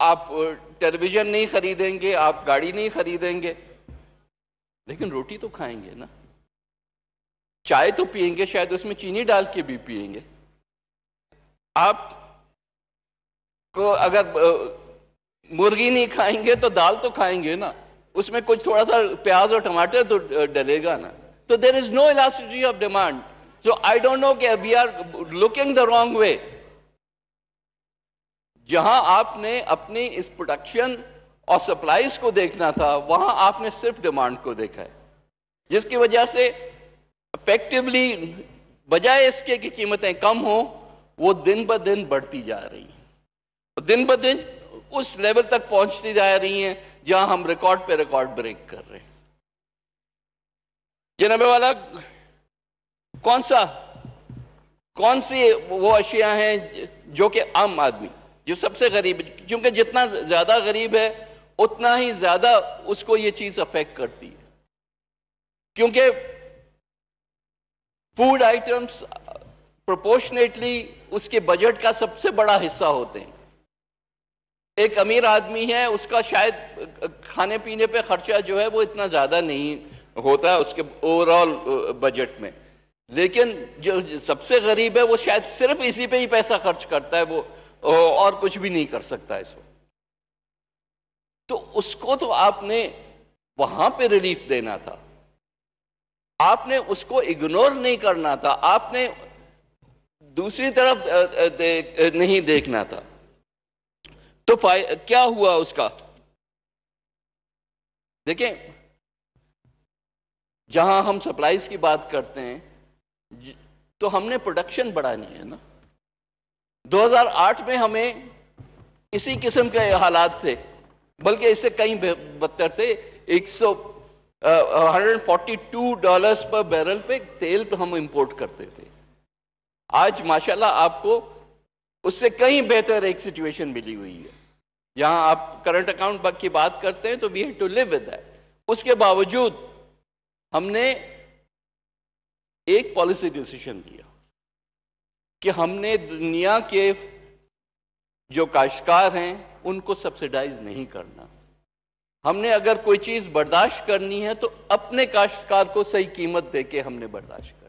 آپ ٹیلی ویژن نہیں خریدیں گے، آپ گاڑی نہیں خریدیں گے، لیکن روٹی تو کھائیں گے نا، چائے تو پئیں گے، شاید اس میں چینی ڈال کے بھی پئیں گے. آپ کو اگر مرغی نہیں کھائیں گے تو دال تو کھائیں گے نا، اس میں کچھ تھوڑا سا پیاز اور ٹماٹر تو ڈلے گا نا. تو there is no elasticity of demand. So I don't know کہ we are looking the wrong way. جہاں آپ نے اپنی اس پروڈکشن اور سپلائز کو دیکھنا تھا، وہاں آپ نے صرف ڈیمانڈ کو دیکھا ہے، جس کی وجہ سے افیکٹولی بجائے اس کے کہ قیمتیں کم ہوں، وہ دن بہ دن بڑھتی جا رہی ہیں، دن بہ دن اس لیول تک پہنچتی جا رہی ہیں جہاں ہم ریکارڈ پہ ریکارڈ بریک کر رہے ہیں. جناب والا، کون سی وہ اشیاء ہیں جو کہ عام آدمی، جو سب سے غریب، کیونکہ جتنا زیادہ غریب ہے اتنا ہی زیادہ اس کو یہ چیز افیکٹ کرتی ہے، کیونکہ فوڈ آئٹمس پروپورشنیٹلی اس کے بجٹ کا سب سے بڑا حصہ ہوتے ہیں. ایک امیر آدمی ہے، اس کا شاید کھانے پینے پہ خرچہ جو ہے وہ اتنا زیادہ نہیں ہوتا اس کے اوور آل بجٹ میں، لیکن جو سب سے غریب ہے وہ شاید صرف اسی پہ ہی پیسہ خرچ کرتا ہے، وہ اور کچھ بھی نہیں کر سکتا اس وقت. تو اس کو تو آپ نے وہاں پہ ریلیف دینا تھا، آپ نے اس کو اگنور نہیں کرنا تھا، آپ نے دوسری طرف نہیں دیکھنا تھا. تو کیا ہوا اس کا؟ دیکھیں، جہاں ہم سپلائز کی بات کرتے ہیں تو ہم نے پروڈکشن بڑھانی ہے نا. 2008 میں ہمیں اسی قسم کے حالات تھے، بلکہ اس سے کئی بدتر تھے. 142 ڈالرز پر بیرل پہ تیل ہم امپورٹ کرتے تھے. آج ماشاءاللہ آپ کو اس سے کہیں بہتر ایک سچویشن ملی ہوئی ہے. جہاں آپ کرنٹ اکاؤنٹ کی بات کرتے ہیں تو we have to live with that. اس کے باوجود ہم نے ایک پالیسی ڈیسیشن لیا کہ ہم نے دنیا کے جو کاشتکار ہیں ان کو سبسیڈائز نہیں کرنا. ہم نے اگر کوئی چیز برداشت کرنی ہے تو اپنے کاشتکار کو صحیح قیمت دے کے ہم نے برداشت کرنی.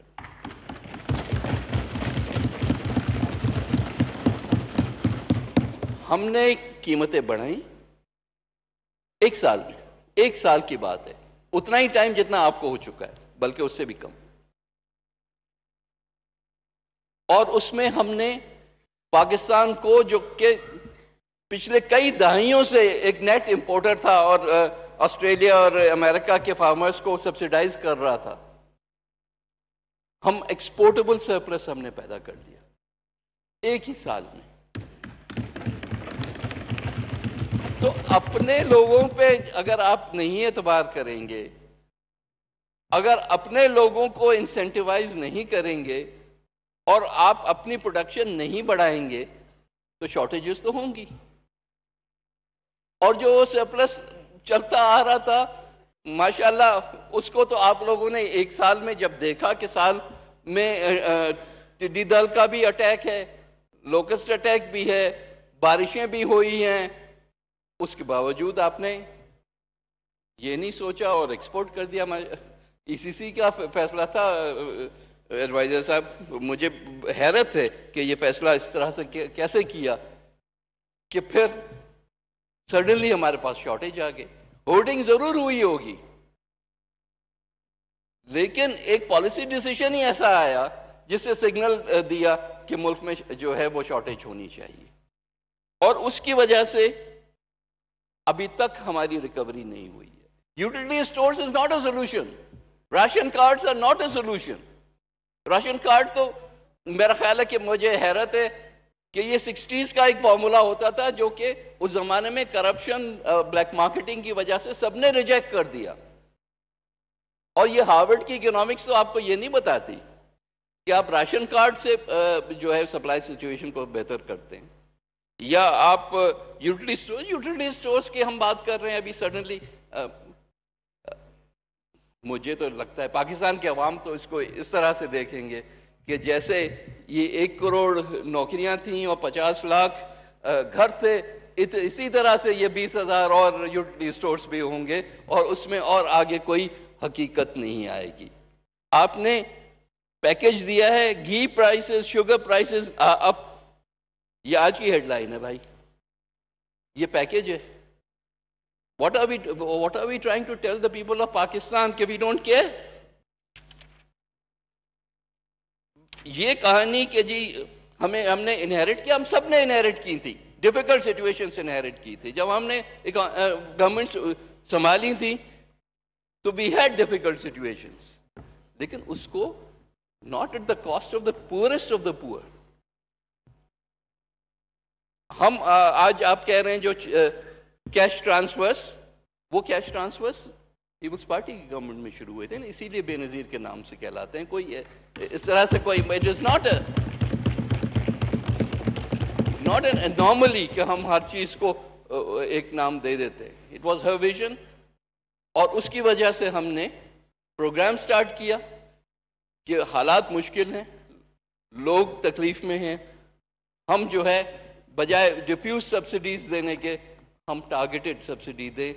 ہم نے قیمتیں بڑھائیں ایک سال میں، ایک سال کی بات ہے، اتنا ہی ٹائم جتنا آپ کو ہو چکا ہے، بلکہ اس سے بھی کم. اور اس میں ہم نے پاکستان کو، جو کہ پچھلے کئی دہائیوں سے ایک نیٹ امپورٹر تھا اور آسٹریلیا اور امریکہ کے فارمرز کو سبسیڈائز کر رہا تھا، ہم ایکسپورٹیبل سرپلس ہم نے پیدا کر دیا ایک ہی سال میں. تو اپنے لوگوں پہ اگر آپ نہیں اعتبار کریں گے، اگر اپنے لوگوں کو انسینٹیوائز نہیں کریں گے اور آپ اپنی پروڈکشن نہیں بڑھائیں گے تو شارٹیجز تو ہوں گی. اور جو سرپلس چلتا آ رہا تھا ماشاءاللہ، اس کو تو آپ لوگوں نے ایک سال میں جب دیکھا کہ سال میں ٹڈی دل کا بھی اٹیک ہے، لوکسٹ اٹیک بھی ہے، بارشیں بھی ہوئی ہیں، اس کے باوجود آپ نے یہ نہیں سوچا اور ایکسپورٹ کر دیا. ای سی سی کا فیصلہ تھا ایڈوائزر صاحب، مجھے حیرت ہے کہ یہ فیصلہ اس طرح سے کیسے کیا کہ پھر سڈنلی ہمارے پاس شارٹیج آ گئی. ہورڈنگ ضرور ہوئی ہوگی، لیکن ایک پالیسی ڈیسیشن ہی ایسا آیا جس سے سگنل دیا کہ ملک میں جو ہے وہ شارٹیج ہونی چاہیے، اور اس کی وجہ سے ابھی تک ہماری ریکوری نہیں ہوئی ہے. Utility stores is not a solution. Ration cards are not a solution. Ration card تو میرا خیال ہے کہ مجھے حیرت ہے کہ یہ 60s کا ایک فارمولا ہوتا تھا جو کہ اس زمانے میں کرپشن، بلیک مارکیٹنگ کی وجہ سے سب نے ریجیکٹ کر دیا. اور یہ ہارورڈ کی اکنامکس تو آپ کو یہ نہیں بتاتی کہ آپ راشن کارڈ سے جو ہے سپلائی سچویشن کو بہتر کرتے ہیں، یا آپ یوٹیلیٹی اسٹورز کی ہم بات کر رہے ہیں ابھی سڈنلی. مجھے تو لگتا ہے پاکستان کے عوام تو اس کو اس طرح سے دیکھیں گے کہ جیسے یہ 1 کروڑ نوکریاں تھیں اور 50 لاکھ گھر تھے، اسی طرح سے یہ 20,000 اور یوٹیلیٹی سٹورز بھی ہوں گے اور اس میں اور آگے کوئی حقیقت نہیں آئے گی. آپ نے پیکج دیا ہے گھی پرائسز، شوگر پرائسز اب، یہ آج کی ہیڈ لائن ہے بھائی، یہ پیکج ہے. What are we trying to tell the people of Pakistan کہ we don't care؟ یہ کہانی کہ جی ہم نے انہیرٹ کیا، ہم سب نے انہیرٹ کی تھی، ڈیفیکلٹ سچویشنز انہیرٹ کی تھی. جب ہم نے گورنمنٹ سنبھالی تھی تو we had difficult situations، لیکن اس کو not at the cost of the poorest of the poor. ہم آج آپ کہہ رہے ہیں جو کیش ٹرانسفرز، وہ کیش ٹرانسفرز پیپلز پارٹی کی گورنمنٹ میں شروع ہوئے تھے نا، اسی لیے بے نظیر کے نام سے کہلاتے ہیں. کوئی اس طرح سے کوئی اٹ از ناٹ این انارملی کہ ہم ہر چیز کو ایک نام دے دیتے. اٹ واز ہر ویژن، اور اس کی وجہ سے ہم نے پروگرام سٹارٹ کیا کہ حالات مشکل ہیں، لوگ تکلیف میں ہیں، ہم جو ہے بجائے ڈیفیوز سبسڈیز دینے کے ہم ٹارگیٹڈ سبسڈی دیں،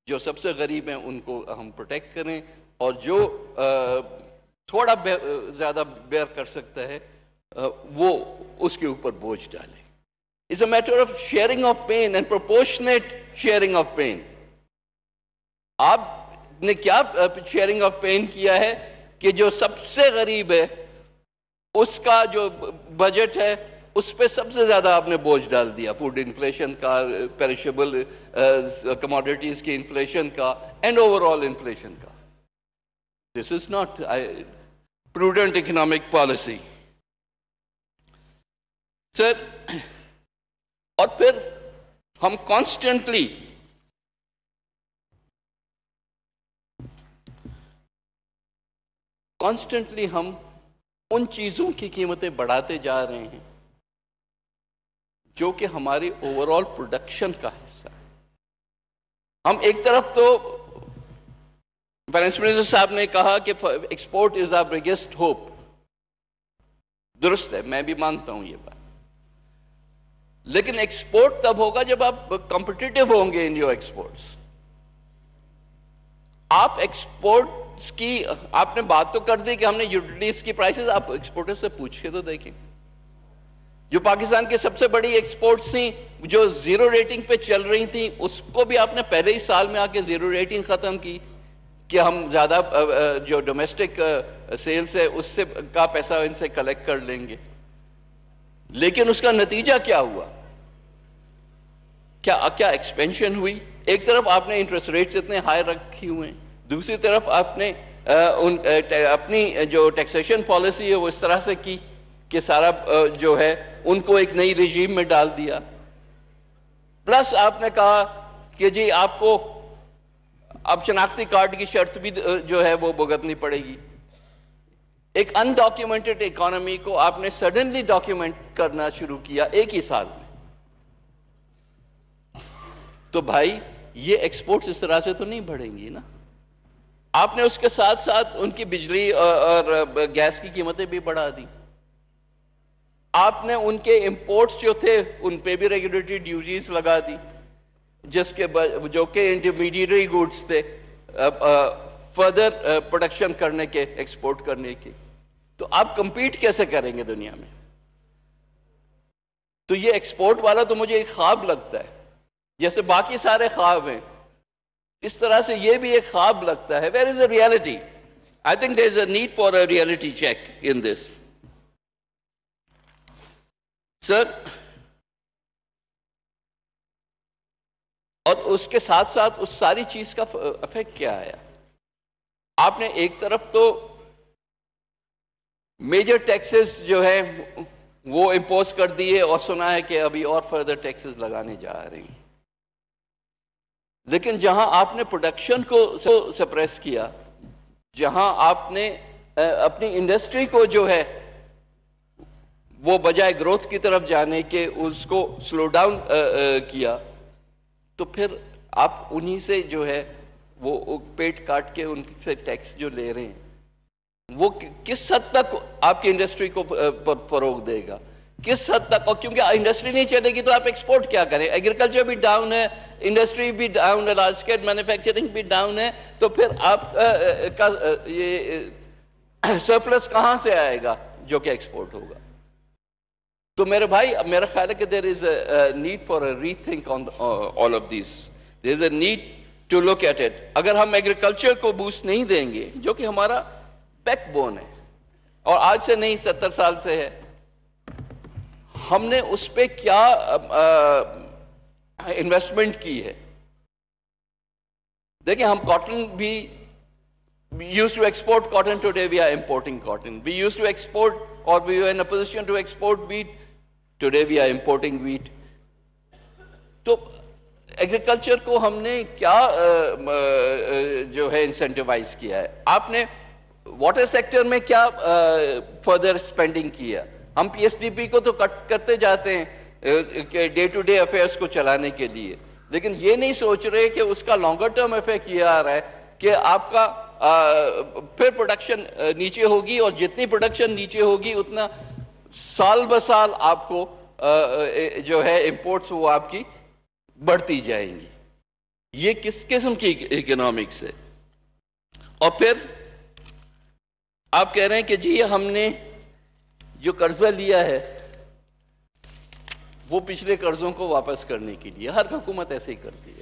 جو سب سے غریب ہیں ان کو ہم پروٹیکٹ کریں، اور جو تھوڑا زیادہ بیئر کر سکتا ہے وہ اس کے اوپر بوجھ ڈالیں. It's a matter of sharing of pain and proportionate sharing of pain. آپ نے کیا شیئرنگ آف پین کیا ہے کہ جو سب سے غریب ہے اس کا جو بجٹ ہے اس پہ سب سے زیادہ آپ نے بوجھ ڈال دیا، فوڈ انفلیشن کا، پیرشیبل کموڈیٹیز کی انفلیشن کا، اینڈ اوور آل انفلیشن کا. This is not prudent economic policy. Sir, اور پھر ہم کانسٹنٹلی ہم ان چیزوں کی قیمتیں بڑھاتے جا رہے ہیں جو کہ ہماری اوور آل پروڈکشن کا حصہ ہے. ہم ایک طرف تو فائنانس منسٹر صاحب نے کہا کہ ایکسپورٹ از آور بگیسٹ ہوپ، درست ہے، میں بھی مانتا ہوں یہ بات، لیکن ایکسپورٹ تب ہوگا جب آپ کمپٹیٹو ہوں گے ان یور ایکسپورٹس. آپ ایکسپورٹس کی آپ نے بات تو کر دی کہ ہم نے یوٹیلیٹیز کی پرائسز، آپ ایکسپورٹر سے پوچھ کے تو دیکھیں جو پاکستان کی سب سے بڑی ایکسپورٹس تھیں جو زیرو ریٹنگ پہ چل رہی تھیں، اس کو بھی آپ نے پہلے ہی سال میں آ کے زیرو ریٹنگ ختم کی کہ ہم زیادہ جو ڈومیسٹک سیلز ہے اس سے کا پیسہ ان سے کلیکٹ کر لیں گے. لیکن اس کا نتیجہ کیا ہوا؟ کیا ایکسپینشن ہوئی؟ ایک طرف آپ نے انٹرسٹ ریٹس اتنے ہائی رکھی ہوئے ہیں، دوسری طرف آپ نے اپنی جو ٹیکسیشن پالیسی ہے وہ اس طرح سے کی کہ سارا جو ہے ان کو ایک نئی رجیم میں ڈال دیا. پلس آپ نے کہا کہ جی آپ کو اب شناختی کارڈ کی شرط بھی جو ہے وہ بھگتنی پڑے گی. ایک انڈاکیومنٹڈ اکانومی کو آپ نے سڈنلی ڈاکیومنٹ کرنا شروع کیا ایک ہی سال میں. تو بھائی یہ ایکسپورٹس اس طرح سے تو نہیں بڑھیں گی نا. آپ نے اس کے ساتھ ساتھ ان کی بجلی اور گیس کی قیمتیں بھی بڑھا دی. آپ نے ان کے امپورٹس جو تھے ان پہ بھی ریگولیٹری ڈیوٹیز لگا دی، جس کے جو کہ انٹرمیڈیٹری گوڈز تھے فردر پروڈکشن کرنے کے، ایکسپورٹ کرنے کے. تو آپ کمپیٹ کیسے کریں گے دنیا میں؟ تو یہ ایکسپورٹ والا تو مجھے ایک خواب لگتا ہے، جیسے باقی سارے خواب ہیں اس طرح سے یہ بھی ایک خواب لگتا ہے. Where is the reality? I think there is a need for a reality check in this. سر، اور اس کے ساتھ ساتھ اس ساری چیز کا افیکٹ کیا آیا؟ آپ نے ایک طرف تو میجر ٹیکسز جو ہے وہ امپوز کر دیے اور سنا ہے کہ ابھی اور فردر ٹیکسز لگانے جا رہے ہیں، لیکن جہاں آپ نے پروڈکشن کو سپریس کیا، جہاں آپ نے اپنی انڈسٹری کو جو ہے وہ بجائے گروتھ کی طرف جانے کے اس کو سلو ڈاؤن کیا، تو پھر آپ انہی سے جو ہے وہ پیٹ کاٹ کے ان سے ٹیکس جو لے رہے ہیں وہ کس حد تک آپ کی انڈسٹری کو فروغ دے گا؟ کس حد تک؟ اور کیونکہ انڈسٹری نہیں چلے گی تو آپ ایکسپورٹ کیا کریں؟ ایگریکلچر بھی ڈاؤن ہے، انڈسٹری بھی ڈاؤن ہے، لارج اسکیل مینوفیکچرنگ بھی ڈاؤن ہے، تو پھر آپ کا یہ سرپلس کہاں سے آئے گا جو کہ ایکسپورٹ ہوگا؟ تو میرے بھائی، میرا خیال ہے کہ there is a need for a rethink on all of these. There is a need to look at it. اگر ہم ایگریکلچر کو بوسٹ نہیں دیں گے، جو کہ ہمارا بیک بون ہے، اور آج سے نہیں 70 سال سے ہے، ہم نے اس پہ کیا انویسٹمنٹ کی ہے؟ دیکھیں، ہم کاٹن بھی we used to export cotton, today we are importing cotton. We used to export, or we were in a position to export wheat, today we are importing wheat. تو ایگریکلچر کو ہم نے کیا جو ہے انسینٹیوائز کیا ہے؟ آپ نے واٹر سیکٹر میں کیا فردر اسپینڈنگ کیا؟ ہم پی ایس ڈی پی کو تو کٹ کرتے جاتے ہیں ڈے ٹو ڈے افیئرس کو چلانے کے لیے، لیکن یہ نہیں سوچ رہے کہ اس کا لانگر ٹرم ایفیکٹ یہ آ رہا ہے کہ آپ کا پھر پروڈکشن نیچے ہوگی، اور جتنی پروڈکشن نیچے ہوگی اتنا سال بہ سال آپ کو جو ہے امپورٹس وہ آپ کی بڑھتی جائیں گی۔ یہ کس قسم کی اکنامکس ہے؟ اور پھر آپ کہہ رہے ہیں کہ جی ہم نے جو قرضہ لیا ہے وہ پچھلے قرضوں کو واپس کرنے کے لیے، ہر حکومت ایسے ہی کرتی ہے۔